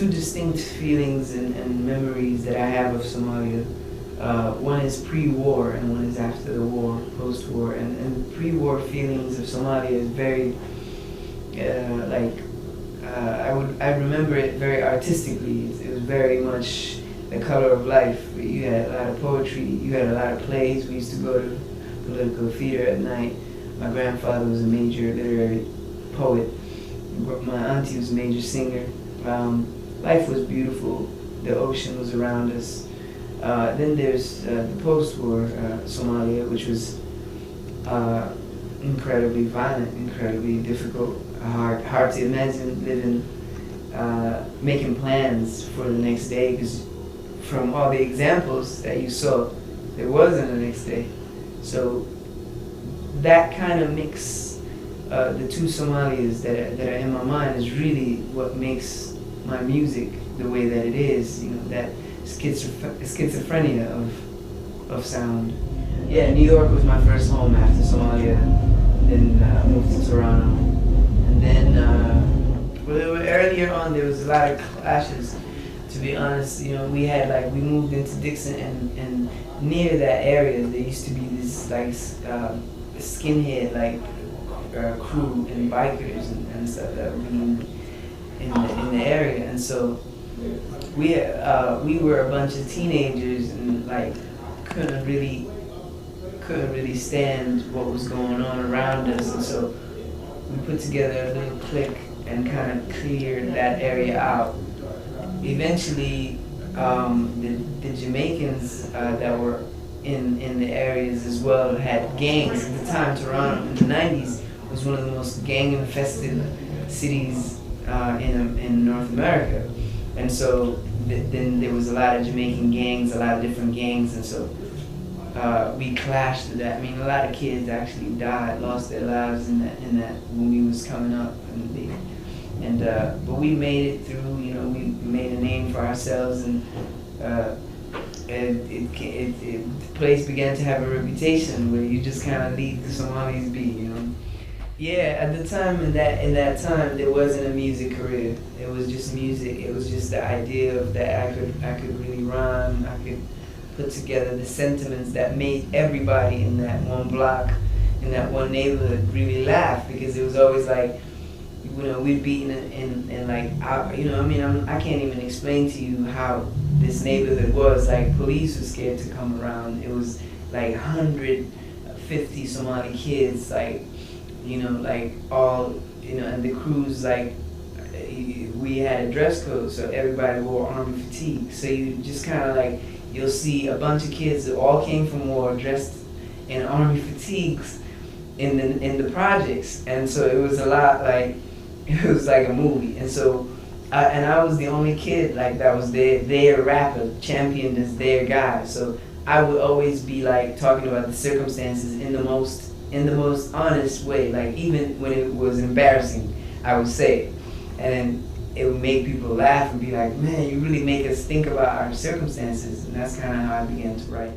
two distinct feelings and memories that I have of Somalia. One is pre-war and one is after the war, post-war. And pre-war feelings of Somalia is very, I remember it very artistically. It was very much the color of life. You had a lot of poetry, you had a lot of plays. We used to go to political theater at night. My grandfather was a major literary poet. My auntie was a major singer. Life was beautiful. The ocean was around us. Then there's the post-war Somalia, which was incredibly violent, incredibly difficult, hard to imagine living, making plans for the next day, because from all the examples that you saw, there wasn't a next day. So that kind of mix, the two Somalias that are in my mind, is really what makes my music the way that it is. You know, that schizophrenia of sound. Yeah, New York was my first home after Somalia. Then I moved to Toronto. And then, earlier on there was a lot of clashes. To be honest, you know, we moved into Dixon, and near that area there used to be this skinhead crew and bikers and stuff that would be in the area, and so we were a bunch of teenagers and couldn't really stand what was going on around us, and so we put together a little clique and kind of cleared that area out. Eventually, the Jamaicans that were in the areas as well had gangs. At the time, Toronto in the 90s was one of the most gang-infested cities in North America. And so then there was a lot of Jamaican gangs, a lot of different gangs, and so we clashed with that. I mean, a lot of kids actually lost their lives in that when we was coming up, but we made it through. You know, we made a name for ourselves, and the place began to have a reputation where you just kind of leave the Somalis be, you know. Yeah, at the time, in that time, there wasn't a music career. It was just music. It was just the idea of that I could really rhyme. I could put together the sentiments that made everybody in that one block, in that one neighborhood, really laugh, because it was always like, you know, we'd be I can't even explain to you how this neighborhood was. Like, police were scared to come around. It was like 150 Somali kids, and the crews, we had a dress code, so everybody wore army fatigue. So you just kind of you'll see a bunch of kids that all came from war dressed in army fatigues in the projects, and so it was a lot it was like a movie. And so I was the only kid that was their rapper, championed as their guy. So I would always be talking about the circumstances in the most honest way. Even when it was embarrassing, I would say it, and then it would make people laugh and be like, "Man, you really make us think about our circumstances." And that's kind of how I began to write.